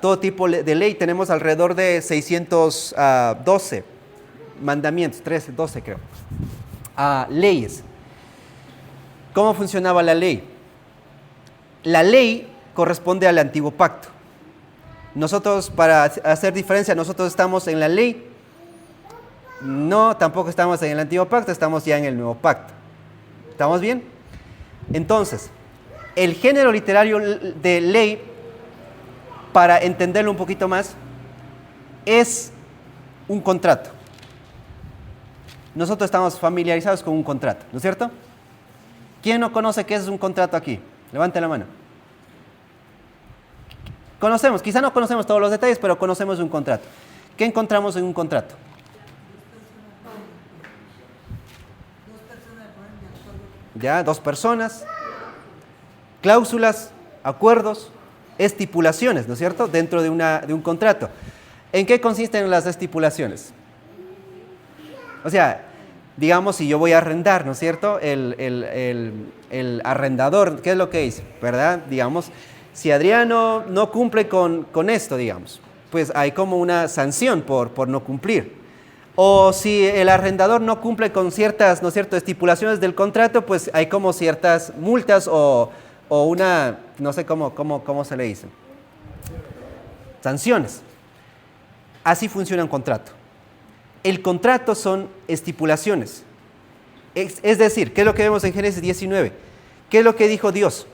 todo tipo de ley, tenemos alrededor de 612 mandamientos, 13, 12 creo, leyes. ¿Cómo funcionaba la ley? La ley corresponde al antiguo pacto. Nosotros, para hacer diferencia, nosotros estamos en la ley. No, tampoco estamos en el antiguo pacto, estamos ya en el nuevo pacto. ¿Estamos bien? Entonces, el género literario de ley, para entenderlo un poquito más, es un contrato. Nosotros estamos familiarizados con un contrato, ¿no es cierto? ¿Quién no conoce qué es un contrato aquí? Levante la mano. Conocemos, quizá no conocemos todos los detalles, pero conocemos un contrato. ¿Qué encontramos en un contrato? Ya, dos personas, cláusulas, acuerdos, estipulaciones, ¿no es cierto?, dentro de un contrato. ¿En qué consisten las estipulaciones? O sea, digamos, si yo voy a arrendar, ¿no es cierto?, el arrendador, ¿qué es lo que dice? ¿Verdad? Digamos, si Adriano no cumple con esto, digamos, pues hay como una sanción por no cumplir. O si el arrendador no cumple con ciertas, ¿no es cierto?, estipulaciones del contrato, pues hay como ciertas multas o una, no sé cómo se le dice, sanciones. Así funciona un contrato. El contrato son estipulaciones. Es decir, ¿qué es lo que vemos en Génesis 19? ¿Qué es lo que dijo Dios?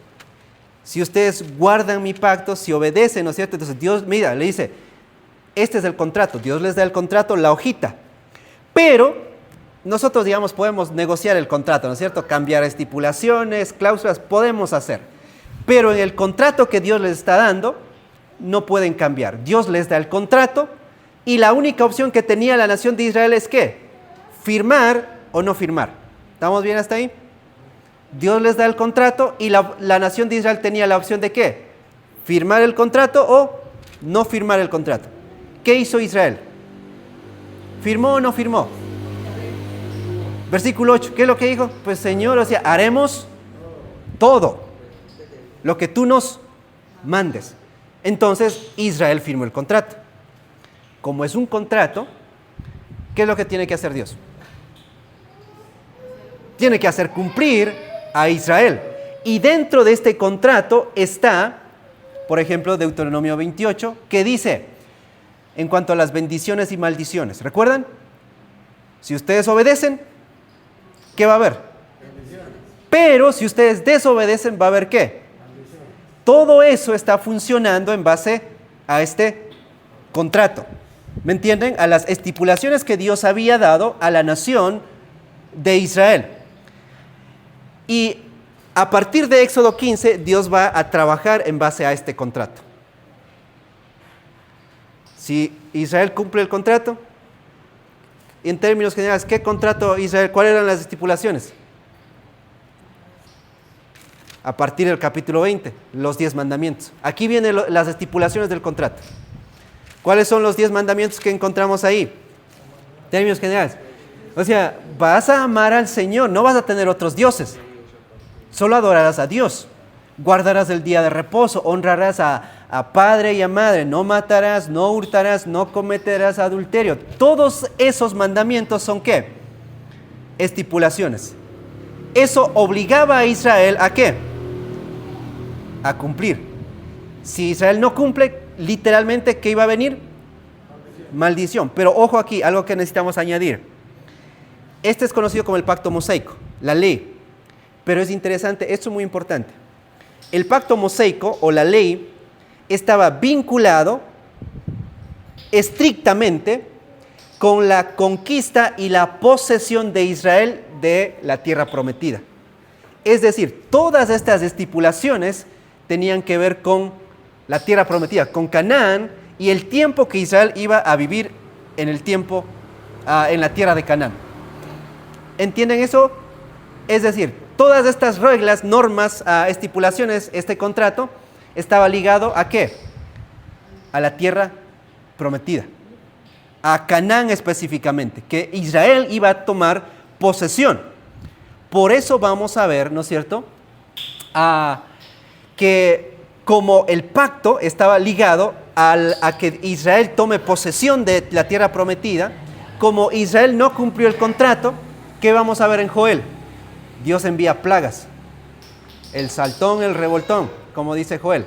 Si ustedes guardan mi pacto, si obedecen, ¿no es cierto? Entonces Dios, mira, le dice, este es el contrato. Dios les da el contrato, la hojita. Pero nosotros, digamos, podemos negociar el contrato, ¿no es cierto? Cambiar estipulaciones, cláusulas, podemos hacer. Pero en el contrato que Dios les está dando, no pueden cambiar. Dios les da el contrato y la única opción que tenía la nación de Israel es ¿qué? Firmar o no firmar. ¿Estamos bien hasta ahí? Dios les da el contrato y la nación de Israel tenía la opción de ¿qué? Firmar el contrato o no firmar el contrato. ¿Qué hizo Israel? ¿Firmó o no firmó? Versículo 8, ¿qué es lo que dijo? Pues Señor, o sea, haremos todo lo que tú nos mandes. Entonces Israel firmó el contrato. Como es un contrato, ¿qué es lo que tiene que hacer Dios? Tiene que hacer cumplir a Israel. Y dentro de este contrato está, por ejemplo, Deuteronomio 28, que dice, en cuanto a las bendiciones y maldiciones, ¿recuerdan? Si ustedes obedecen, ¿qué va a haber? Bendiciones. Pero si ustedes desobedecen, ¿va a haber qué? Todo eso está funcionando en base a este contrato. ¿Me entienden? A las estipulaciones que Dios había dado a la nación de Israel. Y a partir de Éxodo 15, Dios va a trabajar en base a este contrato. Si Israel cumple el contrato, en términos generales, ¿qué contrato Israel? ¿Cuáles eran las estipulaciones? A partir del capítulo 20, los 10 mandamientos. Aquí vienen las estipulaciones del contrato. ¿Cuáles son los 10 mandamientos que encontramos ahí? En términos generales. O sea, vas a amar al Señor, no vas a tener otros dioses. Solo adorarás a Dios. Guardarás el día de reposo, honrarás a padre y a madre, no matarás, no hurtarás, no cometerás adulterio. Todos esos mandamientos son ¿qué? Estipulaciones. Eso obligaba a Israel ¿a qué? A cumplir. Si Israel no cumple, literalmente, ¿qué iba a venir? Maldición. Pero ojo aquí, algo que necesitamos añadir. Este es conocido como el pacto mosaico, la ley. Pero es interesante, esto es muy importante. El pacto mosaico o la ley estaba vinculado estrictamente con la conquista y la posesión de Israel de la tierra prometida. Es decir, todas estas estipulaciones tenían que ver con la tierra prometida, con Canaán y el tiempo que Israel iba a vivir en la tierra de Canaán. ¿Entienden eso? Es decir, todas estas reglas, normas, estipulaciones, este contrato estaba ligado ¿a qué? A la tierra prometida, a Canaán específicamente, que Israel iba a tomar posesión. Por eso vamos a ver, ¿no es cierto?, que como el pacto estaba ligado a que Israel tome posesión de la tierra prometida, como Israel no cumplió el contrato, ¿qué vamos a ver en Joel? Dios envía plagas, el saltón, el revoltón, como dice Joel.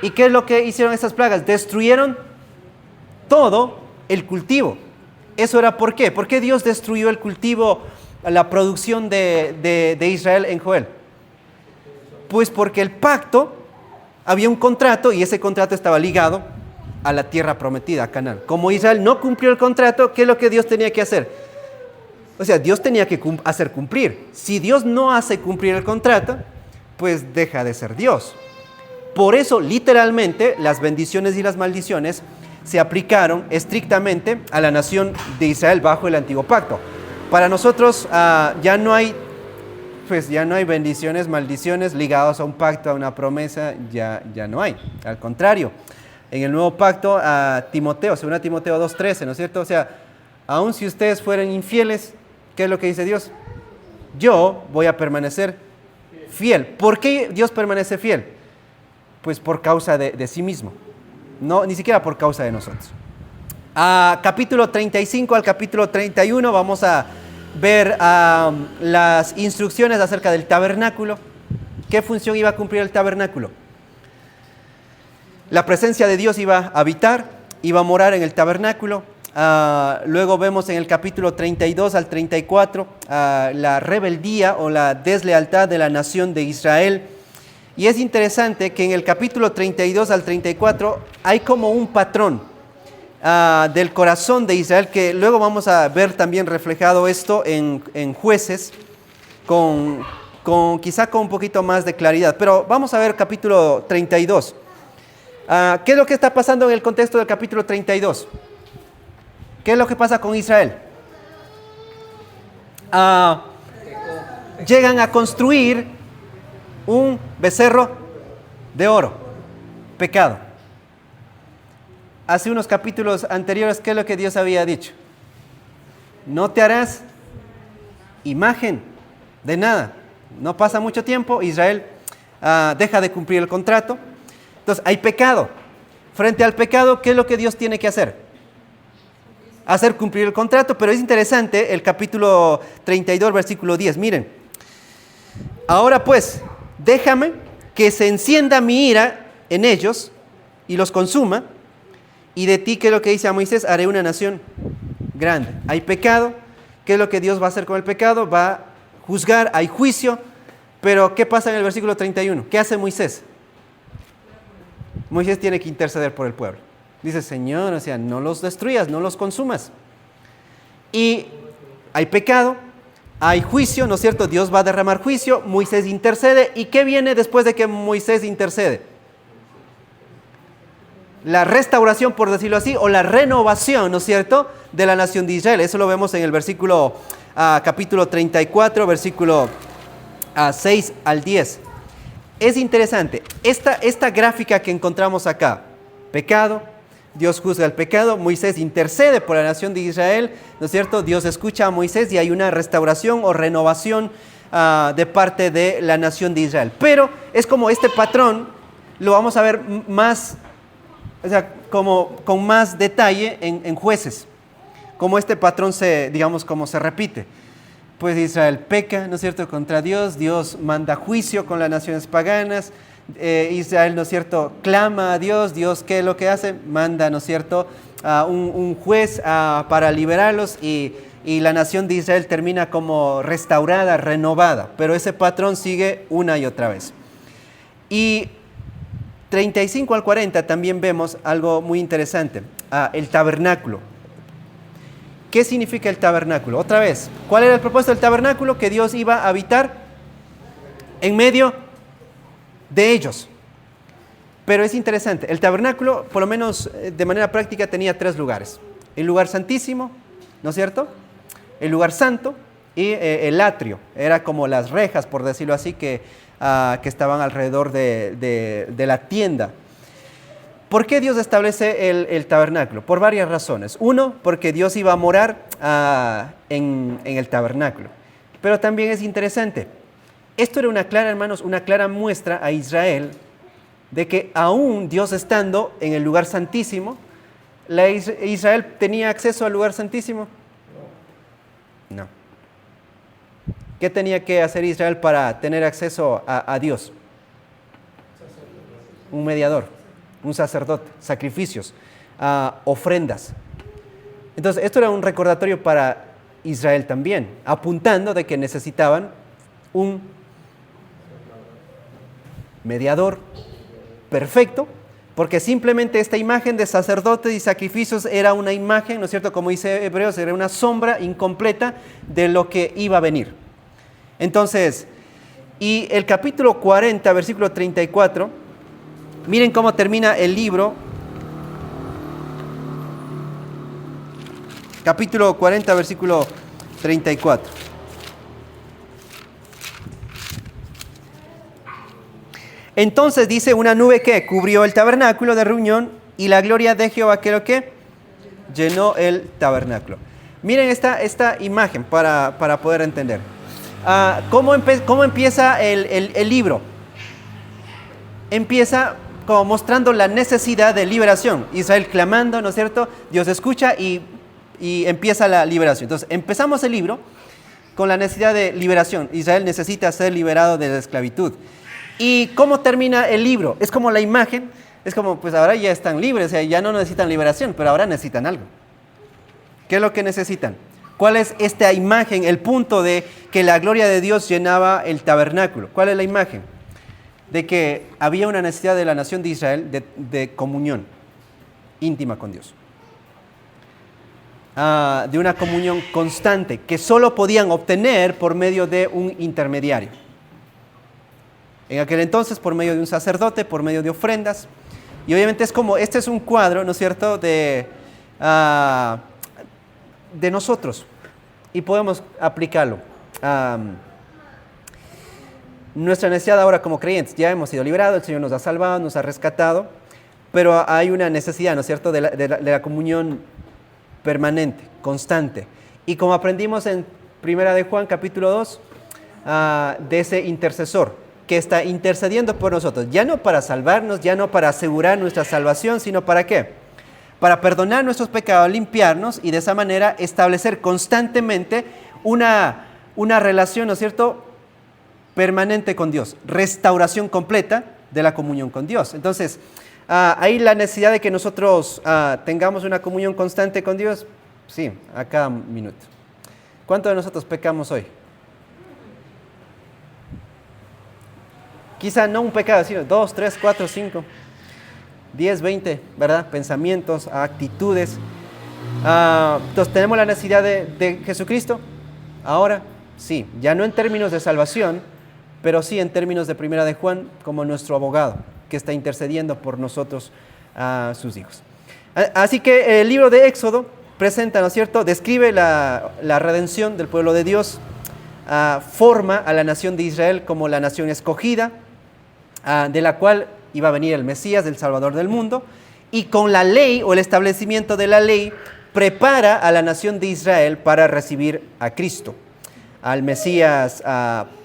¿Y qué es lo que hicieron esas plagas? Destruyeron todo el cultivo. ¿Eso era por qué? ¿Por qué Dios destruyó el cultivo, la producción de Israel en Joel? Pues porque el pacto, había un contrato y ese contrato estaba ligado a la tierra prometida, a Canaán. Como Israel no cumplió el contrato, ¿qué es lo que Dios tenía que hacer? O sea, Dios tenía que hacer cumplir. Si Dios no hace cumplir el contrato, pues deja de ser Dios. Por eso, literalmente, las bendiciones y las maldiciones se aplicaron estrictamente a la nación de Israel bajo el antiguo pacto. Para nosotros ya no hay bendiciones, maldiciones ligadas a un pacto, a una promesa, ya no hay. Al contrario, en el nuevo pacto a Timoteo, según Timoteo 2:13, ¿no es cierto? O sea, aun si ustedes fueran infieles, ¿qué es lo que dice Dios? Yo voy a permanecer fiel. ¿Por qué Dios permanece fiel? Pues por causa de sí mismo, no, ni siquiera por causa de nosotros. Capítulo 35 al capítulo 31 vamos a ver las instrucciones acerca del tabernáculo. ¿Qué función iba a cumplir el tabernáculo? La presencia de Dios iba a habitar, iba a morar en el tabernáculo. Luego vemos en el capítulo 32 al 34 la rebeldía o la deslealtad de la nación de Israel. Y es interesante que en el capítulo 32 al 34 hay como un patrón del corazón de Israel, que luego vamos a ver también reflejado esto en Jueces, quizá con un poquito más de claridad. Pero vamos a ver capítulo 32. ¿Qué es lo que está pasando en el contexto del capítulo 32? ¿Qué es lo que pasa con Israel? Llegan a construir un becerro de oro. Pecado. Hace unos capítulos anteriores, ¿qué es lo que Dios había dicho? No te harás imagen de nada. No pasa mucho tiempo, Israel deja de cumplir el contrato. Entonces, hay pecado. Frente al pecado, ¿qué es lo que Dios tiene que hacer? Hacer cumplir el contrato. Pero es interesante el capítulo 32, versículo 10. Miren. Ahora pues, déjame que se encienda mi ira en ellos y los consuma. Y de ti, ¿qué es lo que dice a Moisés? Haré una nación grande. Hay pecado. ¿Qué es lo que Dios va a hacer con el pecado? Va a juzgar, hay juicio. Pero, ¿qué pasa en el versículo 31? ¿Qué hace Moisés? Moisés tiene que interceder por el pueblo. Dice, Señor, o sea, no los destruyas, no los consumas. Y hay pecado, hay juicio, ¿no es cierto? Dios va a derramar juicio, Moisés intercede. ¿Y qué viene después de que Moisés intercede? La restauración, por decirlo así, o la renovación, ¿no es cierto?, de la nación de Israel. Eso lo vemos en el versículo, capítulo 34, versículo 6 al 10. Es interesante, esta gráfica que encontramos acá, pecado, Dios juzga el pecado, Moisés intercede por la nación de Israel, ¿no es cierto? Dios escucha a Moisés y hay una restauración o renovación de parte de la nación de Israel. Pero es como este patrón, lo vamos a ver más, o sea, como con más detalle en Jueces, como este patrón como se repite. Pues Israel peca, ¿no es cierto?, contra Dios, Dios manda juicio con las naciones paganas, Israel, ¿no es cierto?, clama a Dios, Dios, ¿qué es lo que hace? Manda, ¿no es cierto?, un juez para liberarlos y la nación de Israel termina como restaurada, renovada, pero ese patrón sigue una y otra vez. Y 35 al 40 también vemos algo muy interesante, el tabernáculo. ¿Qué significa el tabernáculo? Otra vez, ¿cuál era el propósito del tabernáculo? Que Dios iba a habitar en medio de ellos. Pero es interesante, el tabernáculo, por lo menos de manera práctica, tenía 3 lugares. El lugar santísimo, ¿no es cierto?, el lugar santo y el atrio. Era como las rejas, por decirlo así, que estaban alrededor de la tienda. ¿Por qué Dios establece el tabernáculo? Por varias razones. Uno, porque Dios iba a morar en el tabernáculo. Pero también es interesante. Esto era una clara muestra a Israel de que aún Dios estando en el lugar santísimo, ¿Israel tenía acceso al lugar santísimo? No. ¿Qué tenía que hacer Israel para tener acceso a Dios? Un mediador. Un sacerdote, sacrificios, ofrendas. Entonces, esto era un recordatorio para Israel también, apuntando de que necesitaban un mediador perfecto, porque simplemente esta imagen de sacerdotes y sacrificios era una imagen, ¿no es cierto?, como dice Hebreos, era una sombra incompleta de lo que iba a venir. Entonces, y el capítulo 40, versículo 34, miren cómo termina el libro, capítulo 40, versículo 34. Entonces dice, una nube que cubrió el tabernáculo de reunión y la gloria de Jehová, ¿qué es lo que? Llenó el tabernáculo. Miren esta imagen para poder entender. ¿Cómo empieza el libro? Empieza como mostrando la necesidad de liberación. Israel clamando, ¿no es cierto? Dios escucha y empieza la liberación. Entonces, empezamos el libro con la necesidad de liberación. Israel necesita ser liberado de la esclavitud. ¿Y cómo termina el libro? Es como la imagen, es como, pues ahora ya están libres, o sea, ya no necesitan liberación, pero ahora necesitan algo. ¿Qué es lo que necesitan? ¿Cuál es esta imagen, el punto de que la gloria de Dios llenaba el tabernáculo? ¿Cuál es la imagen? De que había una necesidad de la nación de Israel de comunión íntima con Dios. De una comunión constante que solo podían obtener por medio de un intermediario. En aquel entonces por medio de un sacerdote, por medio de ofrendas. Y obviamente es como, este es un cuadro, ¿no es cierto?, de nosotros. Y podemos aplicarlo. Nuestra necesidad ahora como creyentes, ya hemos sido liberados, el Señor nos ha salvado, nos ha rescatado, pero hay una necesidad, ¿no es cierto?, de la comunión permanente, constante. Y como aprendimos en 1 de Juan, capítulo 2, de ese intercesor que está intercediendo por nosotros, ya no para salvarnos, ya no para asegurar nuestra salvación, sino ¿para qué? Para perdonar nuestros pecados, limpiarnos y de esa manera establecer constantemente una relación, ¿no es cierto?, permanente con Dios, restauración completa de la comunión con Dios. Entonces, hay la necesidad de que nosotros tengamos una comunión constante con Dios, sí, a cada minuto. ¿Cuántos de nosotros pecamos hoy? Quizá no un pecado, sino 2, 3, 4, 5. 10, 20, ¿verdad? Pensamientos, actitudes. Entonces, ¿tenemos la necesidad de Jesucristo? Ahora, sí, ya no en términos de salvación, pero sí en términos de Primera de Juan, como nuestro abogado, que está intercediendo por nosotros, sus hijos. Así que el libro de Éxodo presenta, ¿no es cierto?, describe la redención del pueblo de Dios, forma a la nación de Israel como la nación escogida, de la cual iba a venir el Mesías, el Salvador del mundo, y con la ley o el establecimiento de la ley prepara a la nación de Israel para recibir a Cristo, al Mesías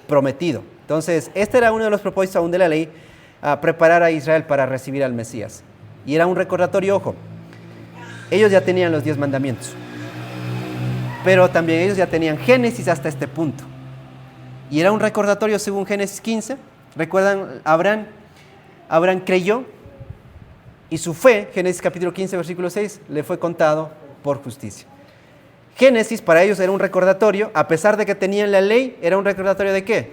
prometido. Entonces, este era uno de los propósitos aún de la ley, preparar a Israel para recibir al Mesías. Y era un recordatorio, ojo, ellos ya tenían los 10 mandamientos, pero también ellos ya tenían Génesis hasta este punto. Y era un recordatorio según Génesis 15. ¿Recuerdan? Abraham creyó y su fe, Génesis capítulo 15, versículo 6, le fue contado por justicia. Génesis para ellos era un recordatorio, a pesar de que tenían la ley, era un recordatorio ¿de qué?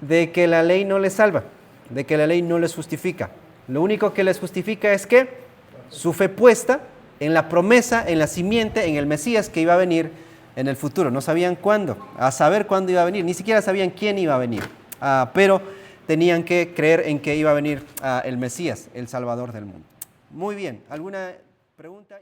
De que la ley no les salva, de que la ley no les justifica. Lo único que les justifica es que su fe puesta en la promesa, en la simiente, en el Mesías que iba a venir en el futuro. No sabían cuándo, a saber cuándo iba a venir, ni siquiera sabían quién iba a venir, pero tenían que creer en que iba a venir el Mesías, el Salvador del mundo. Muy bien, ¿alguna pregunta?